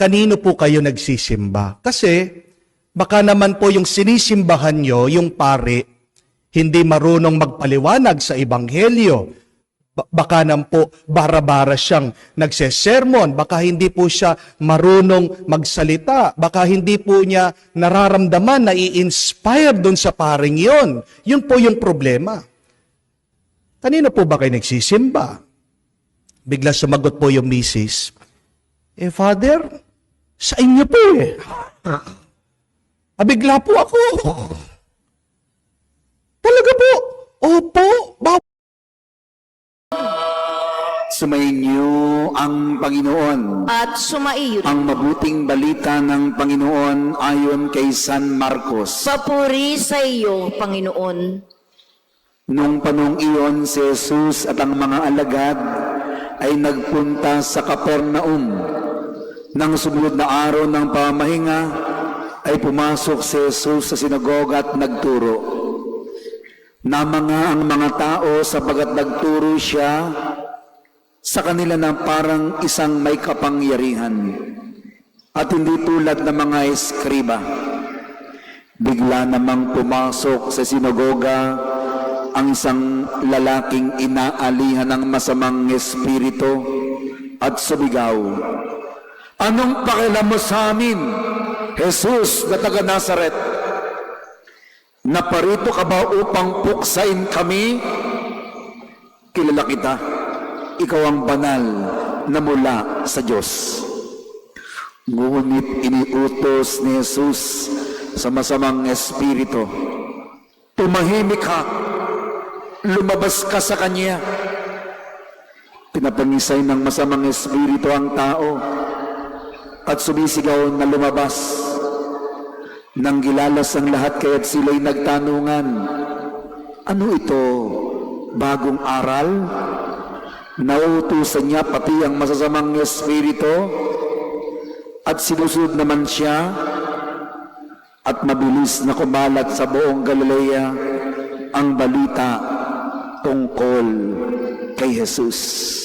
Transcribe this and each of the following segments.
kanino po kayo nagsisimba? Kasi baka naman po yung sinisimbahan nyo, yung pare, hindi marunong magpaliwanag sa ebanghelyo. Baka naman po bara-bara siyang nagsesermon, baka hindi po siya marunong magsalita, baka hindi po niya nararamdaman na i-inspire dun sa paring yon. Yun po yung problema. Kanino po ba kayo nagsisimba? Bigla sumagot po yung misis, Father, sa inyo po eh. Bigla po ako. Talaga po? Opo, Sumainyo ang Panginoon. At sumaiyo rin. Ang mabuting balita ng Panginoon ayon kay San Marcos. Papuri sa iyo, Panginoon. Nung panong iyon, si Jesus at ang mga alagad ay nagpunta sa Capernaum. Nang sumunod na araw ng pamahinga, ay pumasok si Jesus sa sinagoga at nagturo. Namanga ang mga tao sapagat nagturo siya sa kanila na parang isang may kapangyarihan at hindi tulad ng mga eskriba. Bigla namang pumasok sa sinagoga ang isang lalaking inaalihan ng masamang espiritu at sumigaw, "Anong pakialam mo sa amin, Jesus na taga Nazaret? Naparito ka ba upang puksain kami? Kilala kita. Ikaw ang banal na mula sa Diyos." Ngunit iniutos ni Jesus sa masamang espiritu, "Tumahimik ka, lumabas ka sa kanya." Pinapangisay ng masamang espiritu ang tao at sumisigaw na lumabas. Nang gilalas ang lahat kaya't sila'y nagtanungan, "Ano ito? Bagong aral?" Nauutusan niya pati ang masasamang espiritu at sinusunod naman siya at mabilis na kumalat sa buong Galilea ang balita tungkol kay Jesus.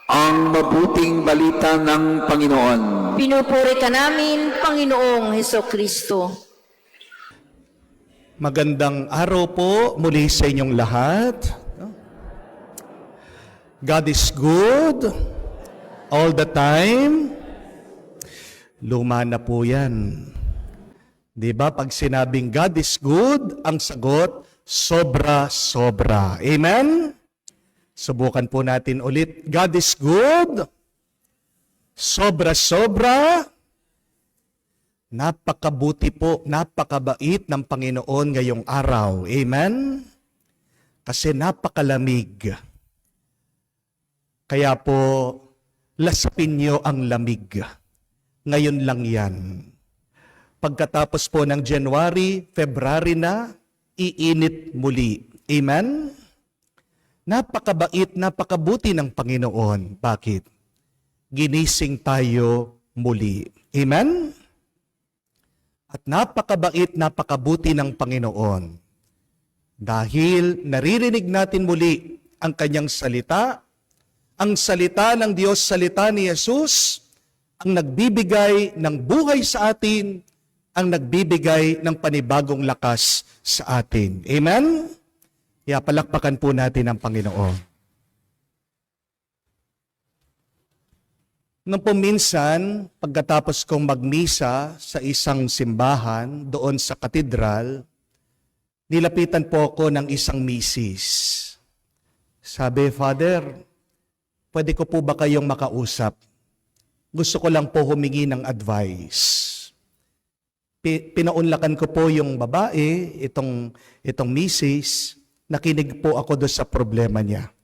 Ang mabuting balita ng Panginoon. Pinupuri ka namin, Panginoong Hesukristo. Magandang araw po muli sa inyong lahat. God is good all the time. Luma na po yan. Di ba? Pag sinabing God is good, ang sagot, sobra-sobra. Amen? Subukan po natin ulit. God is good. Sobra-sobra. Napakabuti po, napakabait ng Panginoon ngayong araw. Amen? Kasi napakalamig. Kaya po, lasapin niyo ang lamig. Ngayon lang yan. Pagkatapos po ng January, February na, iinit muli. Amen? Napakabait, napakabuti ng Panginoon. Bakit? Ginising tayo muli. Amen? At napakabait, napakabuti ng Panginoon. Dahil naririnig natin muli ang kanyang salita, ang salita ng Diyos, salita ni Jesus, ang nagbibigay ng buhay sa atin, ang nagbibigay ng panibagong lakas sa atin. Amen? Kaya palakpakan po natin ang Panginoon. Nung minsan, pagkatapos kong magmisa sa isang simbahan doon sa katedral, nilapitan po ako ng isang misis. Sabi, "Father, pwede ko po ba kayong makausap? Gusto ko lang po humingi ng advice." Pinaunlakan ko po yung babae, itong misis, nakinig po ako doon sa problema niya.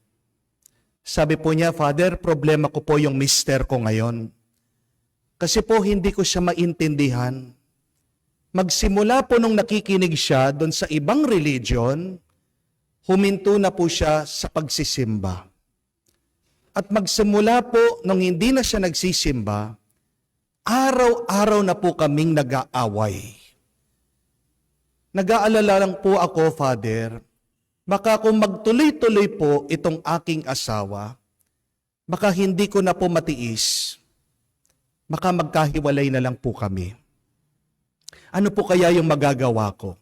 Sabi po niya, "Father, problema ko po yung mister ko ngayon. Kasi po hindi ko siya maintindihan. Magsimula po nung nakikinig siya doon sa ibang religion, huminto na po siya sa pagsisimba. At magsimula po nung hindi na siya nagsisimba, araw-araw na po kaming nag-aaway. Nag-aalala lang po ako, Father, baka kung magtuloy-tuloy po itong aking asawa, baka hindi ko na po matiis. baka magkahiwalay na lang po kami. Ano po kaya yung magagawa ko?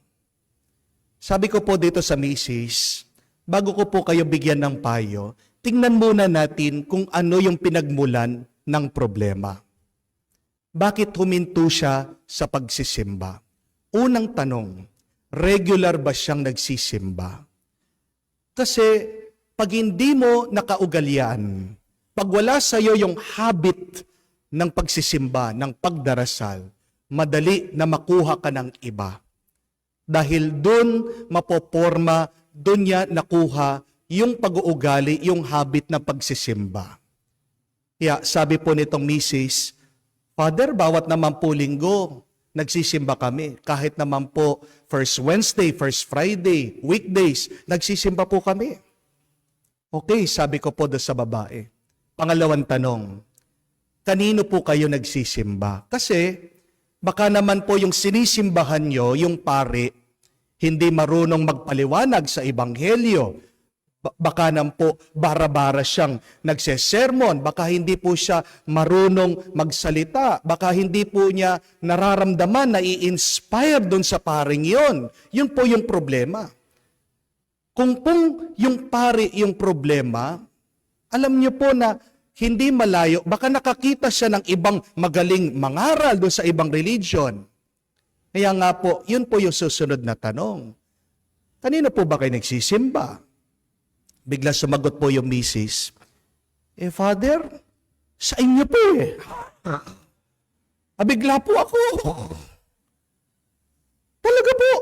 Sabi ko po dito sa misis, bago ko po kayo bigyan ng payo, tingnan muna natin kung ano yung pinagmulan ng problema. Bakit huminto siya sa pagsisimba? Unang tanong, regular ba siyang nagsisimba? Kasi pag hindi mo nakaugalian, pag wala sa iyo yung habit ng pagsisimba, ng pagdarasal, madali na makuha ka ng iba. Dahil doon mapoporma, doon niya nakuha yung pag-uugali, yung habit ng pagsisimba. Kaya sabi po nitong misis, Father, bawat naman po linggo, nagsisimba kami. Kahit naman po first Wednesday, first Friday, weekdays, nagsisimba po kami. Okay, sabi ko po doon sa babae. Pangalawang tanong, kanino po kayo nagsisimba? Kasi baka naman po yung sinisimbahan nyo, yung pari, hindi marunong magpaliwanag sa ebanghelyo. Baka naman po bara-bara siyang nagsesermon. Baka hindi po siya marunong magsalita. Baka hindi po niya nararamdaman na i-inspire doon sa paring yon. Yun po yung problema. Kung pong yung pari yung problema, alam niyo po na hindi malayo, baka nakakita siya ng ibang magaling mangaral doon sa ibang religion. Kaya nga po, yun po yung susunod na tanong. Kanino po ba kayo nagsisimba? Bigla sumagot po yung misis, Father, sa inyo po eh. Bigla po ako. Talaga po.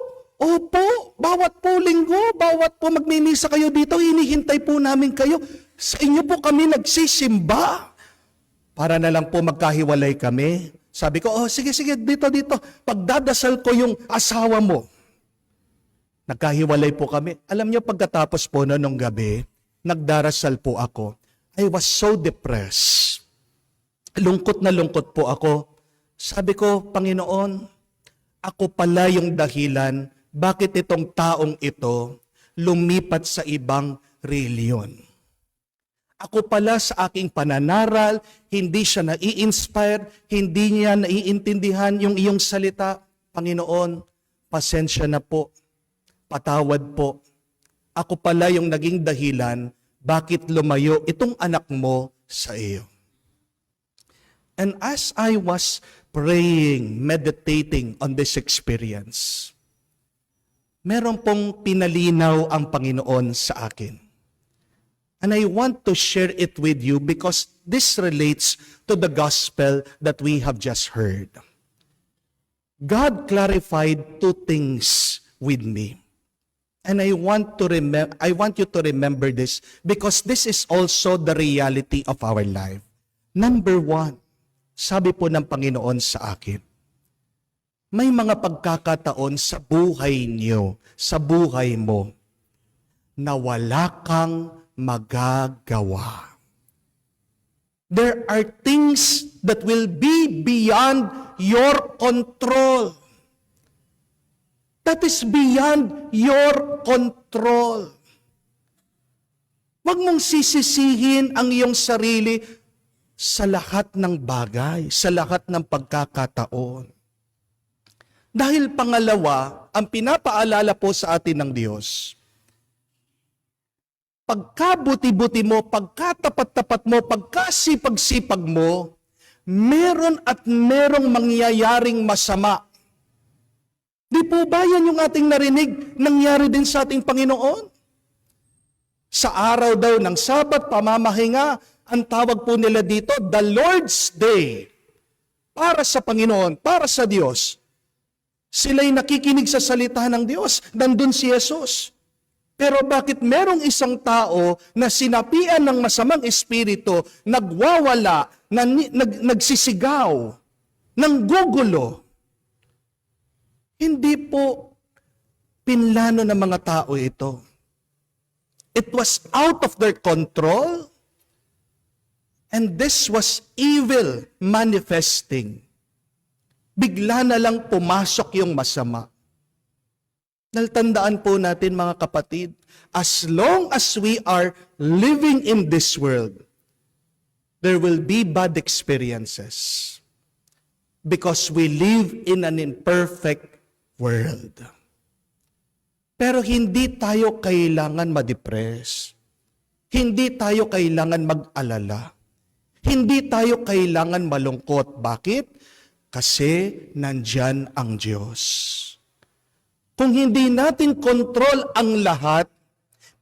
Opo, bawat po linggo, bawat po magmimisa kayo dito, hinihintay po namin kayo. Sa inyo po kami nagsisimba. Para na lang po magkahiwalay kami. Sabi ko, sige, dito. Pagdadasal ko yung asawa mo. Nagkahiwalay po kami. Alam niyo, pagkatapos po nung gabi, nagdarasal po ako. I was so depressed. Lungkot na lungkot po ako. Sabi ko, Panginoon, ako pala yung dahilan bakit itong taong ito lumipat sa ibang reliyon. Ako pala sa aking pananaral, hindi siya nai-inspire, hindi niya naiintindihan yung iyong salita. Panginoon, pasensya na po, patawad po. Ako pala yung naging dahilan bakit lumayo itong anak mo sa iyo. And as I was praying, meditating on this experience, meron pong pinalinaw ang Panginoon sa akin. And I want to share it with you because this relates to the gospel that we have just heard. God clarified two things with me. And I want you to remember this because this is also the reality of our life. Number one, sabi po ng Panginoon sa akin, may mga pagkakataon sa buhay niyo, sa buhay mo, na wala kang magagawa. There are things that will be beyond your control. That is beyond your control. Huwag mong sisisihin ang iyong sarili sa lahat ng bagay, sa lahat ng pagkakataon. Dahil pangalawa, ang pinapaalala po sa atin ng Diyos, pagkabuti-buti mo, pagkatapat-tapat mo, pagkasipag-sipag mo, meron at merong mangyayaring masama. Di po ba yan yung ating narinig, nangyari din sa ating Panginoon? Sa araw daw ng Sabat, pamamahinga, ang tawag po nila dito, the Lord's Day. Para sa Panginoon, para sa Diyos. Sila'y nakikinig sa salita ng Diyos. Nandun si Jesus. Pero bakit merong isang tao na sinapian ng masamang espiritu, nagwawala, nagsisigaw, nanggugulo? Hindi po pinlano ng mga tao ito. It was out of their control, and this was evil manifesting. Bigla na lang pumasok yung masama. Tandaan po natin mga kapatid, as long as we are living in this world, there will be bad experiences. because we live in an imperfect world. Pero hindi tayo kailangan ma-depress. Hindi tayo kailangan mag-alala. Hindi tayo kailangan malungkot. Bakit? Kasi nandyan ang Diyos. Kung hindi natin kontrol ang lahat,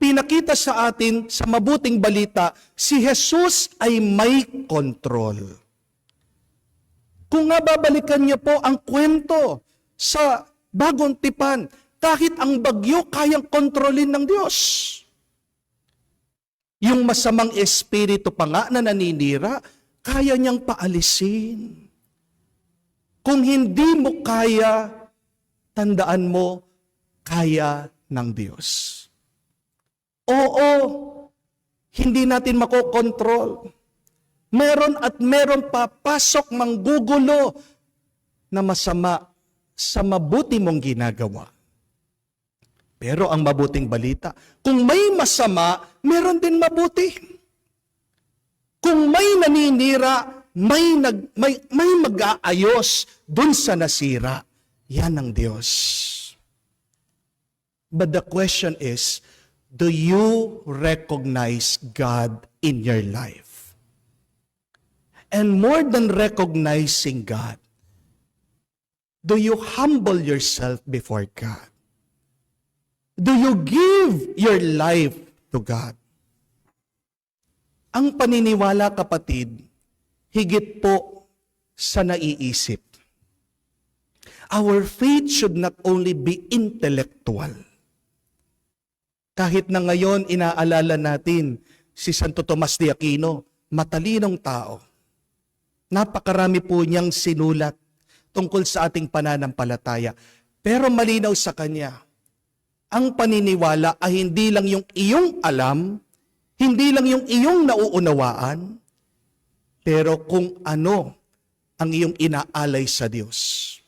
pinakita sa atin sa mabuting balita, si Jesus ay may kontrol. Kung nga babalikan niyo po ang kwento sa Bagong Tipan, kahit ang bagyo kayang kontrolin ng Diyos. Yung masamang espiritu pa nga na naninira, kaya niyang paalisin. Kung hindi mo kaya, tandaan mo, kaya ng Diyos. Oo, hindi natin makokontrol. Meron at meron papasok manggugulo na masama sa mabuti mong ginagawa. Pero ang mabuting balita, kung may masama, meron din mabuti. Kung may naninira, may mag-aayos dun sa nasira. Yan ang Diyos. But the question is, do you recognize God in your life? And more than recognizing God, do you humble yourself before God? Do you give your life to God? Ang paniniwala, kapatid, higit po sa naiisip. Our faith should not only be intellectual. Kahit na ngayon inaalala natin si Santo Tomas de Aquino, matalinong tao. Napakarami po niyang sinulat tungkol sa ating pananampalataya. Pero malinaw sa kanya, ang paniniwala ay hindi lang yung iyong alam, hindi lang yung iyong nauunawaan, pero kung ano ang iyong inaalay sa Diyos.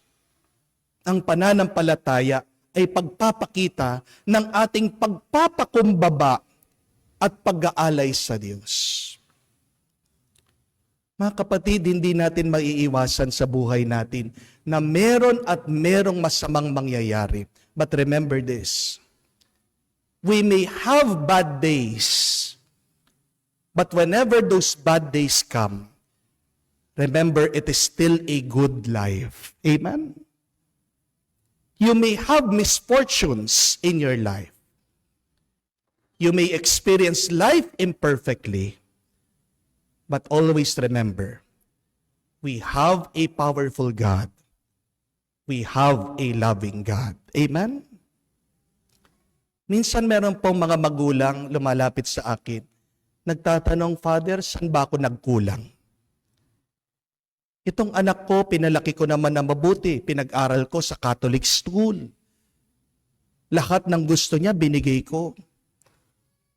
Ang pananampalataya ay pagpapakita ng ating pagpapakumbaba at pag-aalay sa Diyos. Mga kapatid, hindi natin maiiwasan sa buhay natin na meron at merong masamang mangyayari. But remember this, we may have bad days, but whenever those bad days come, remember it is still a good life. Amen? You may have misfortunes in your life. You may experience life imperfectly. But always remember, we have a powerful God. We have a loving God. Amen? Minsan meron pong mga magulang lumalapit sa akin, nagtatanong, Father, saan ba ako nagkulang? Itong anak ko, pinalaki ko naman na mabuti. Pinag-aral ko sa Catholic school. Lahat ng gusto niya, binigay ko.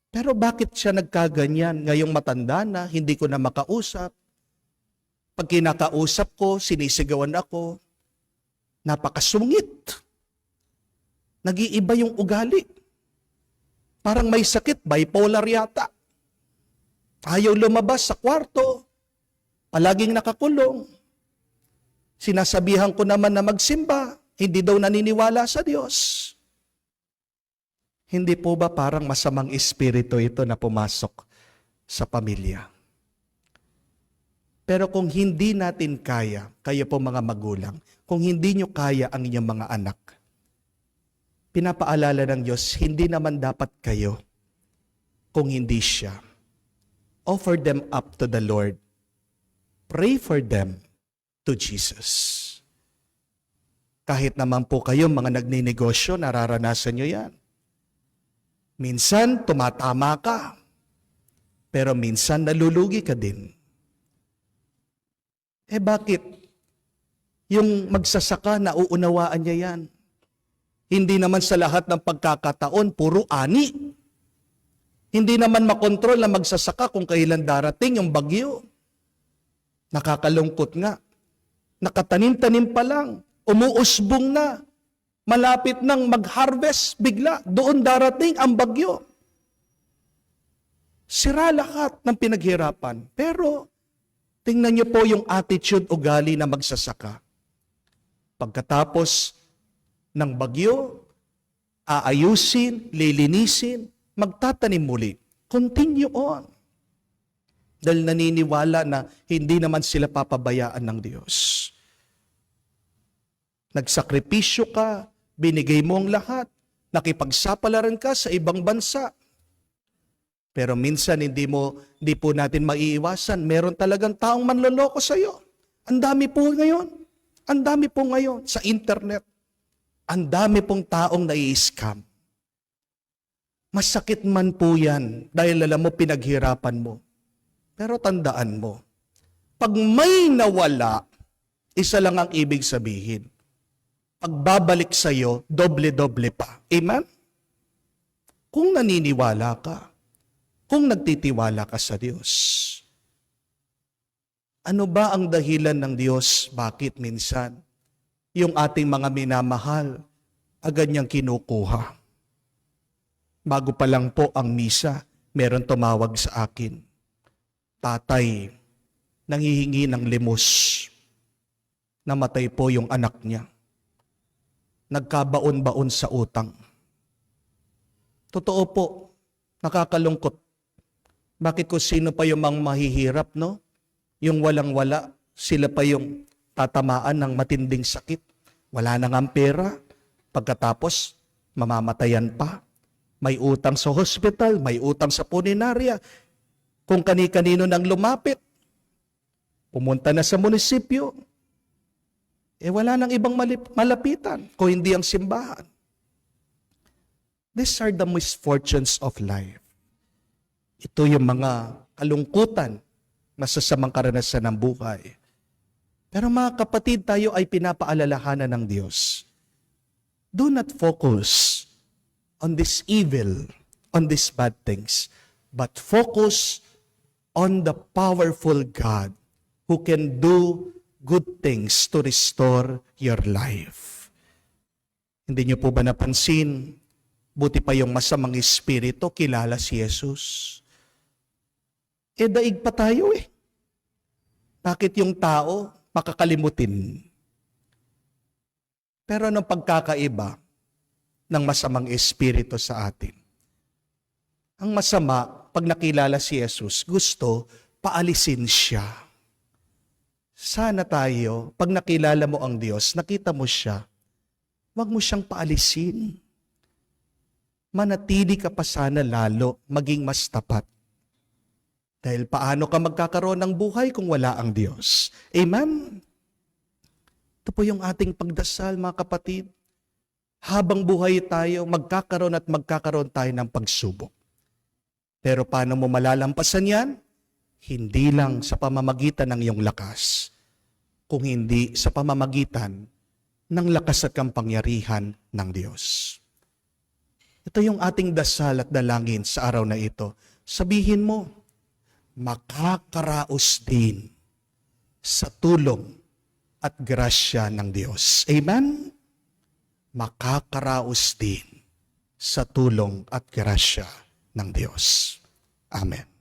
Pero bakit siya nagkaganyan? Ngayong matanda na, hindi ko na makausap. Pag kinakausap ko, sinisigawan ako. Napakasungit. Nag-iiba yung ugali. Parang may sakit, bipolar yata. Ayaw lumabas sa kwarto. Palaging nakakulong. Sinasabihan ko naman na magsimba. Hindi daw naniniwala sa Diyos. Hindi po ba parang masamang espiritu ito na pumasok sa pamilya? Pero kung hindi natin kaya, kayo po mga magulang, kung hindi nyo kaya ang inyong mga anak, pinapaalala ng Diyos, hindi naman dapat kayo kung hindi siya. Offer them up to the Lord. Pray for them to Jesus. Kahit naman po kayo mga nagninegosyo, nararanasan nyo yan. Minsan, tumatama ka. Pero minsan, nalulugi ka din. Bakit? Yung magsasaka, nauunawaan niya yan. Hindi naman sa lahat ng pagkakataon, puro ani. Hindi naman makontrol na magsasaka kung kailan darating yung bagyo. Nakakalungkot nga. Nakatanim-tanim pa lang, umuusbong na. Malapit nang mag-harvest, bigla, doon darating ang bagyo. Sira lahat ng pinaghirapan. Pero, tingnan niyo po yung attitude ugali na magsasaka. Pagkatapos ng bagyo, aayusin, lilinisin, magtatanim muli. Continue on. Dahil naniniwala na hindi naman sila papabayaan ng Diyos. Nagsakripisyo ka, binigay mo ang lahat, nakipagsapalaran ka sa ibang bansa. Pero minsan hindi po natin maiiwasan. Meron talagang taong manloloko sa iyo. Ang dami po ngayon. Ang dami po ngayon sa internet. Ang dami pong taong nai-scam. Masakit man po yan dahil alam mo pinaghirapan mo. Pero tandaan mo, pag may nawala, isa lang ang ibig sabihin. Pagbabalik sa iyo, doble-doble pa. Amen? Kung naniniwala ka, kung nagtitiwala ka sa Diyos, ano ba ang dahilan ng Diyos bakit minsan yung ating mga minamahal agad niyang kinukuha? Bago pa lang po ang misa, meron tumawag sa akin. Tatay, nanghihingi ng limos. Namatay po yung anak niya. Nagkabaon-baon sa utang. Totoo po, nakakalungkot. Bakit kung sino pa yung mga mahihirap, no? Yung walang-wala, sila pa yung tatamaan ng matinding sakit. Wala nang ang pera. Pagkatapos, mamamatayan pa. May utang sa hospital, may utang sa punerarya. Kung kani-kanino nang lumapit, pumunta na sa munisipyo, wala nang ibang malapitan kung hindi ang simbahan. These are the misfortunes of life. Ito yung mga kalungkutan, masasamang karanasan ng buhay. Pero mga kapatid, tayo ay pinapaalalahanan ng Diyos. Do not focus on this evil, on these bad things, but focus on the powerful God who can do good things to restore your life. Hindi niyo po ba napansin, buti pa yung masamang espiritu, kilala si Jesus? Daig pa tayo eh. Bakit yung tao makakalimutin? Pero anong pagkakaiba ng masamang espiritu sa atin? Ang masama, pag nakilala si Jesus, gusto paalisin siya. Sana tayo, pag nakilala mo ang Diyos, nakita mo siya, huwag mo siyang paalisin. Manatili ka pa sana lalo, maging mas tapat. Dahil paano ka magkakaroon ng buhay kung wala ang Diyos? Amen? Ito po yung ating pagdasal, mga kapatid. Habang buhay tayo, magkakaroon tayo ng pagsubok. Pero paano mo malalampasan yan? Hindi lang sa pamamagitan ng iyong lakas, kung hindi sa pamamagitan ng lakas at kampangyarihan ng Diyos. Ito yung ating dasal at dalangin sa araw na ito. Sabihin mo, makakaraos din sa tulong at grasya ng Diyos. Amen? Makakaraos din sa tulong at grasya ng Diyos. Amen.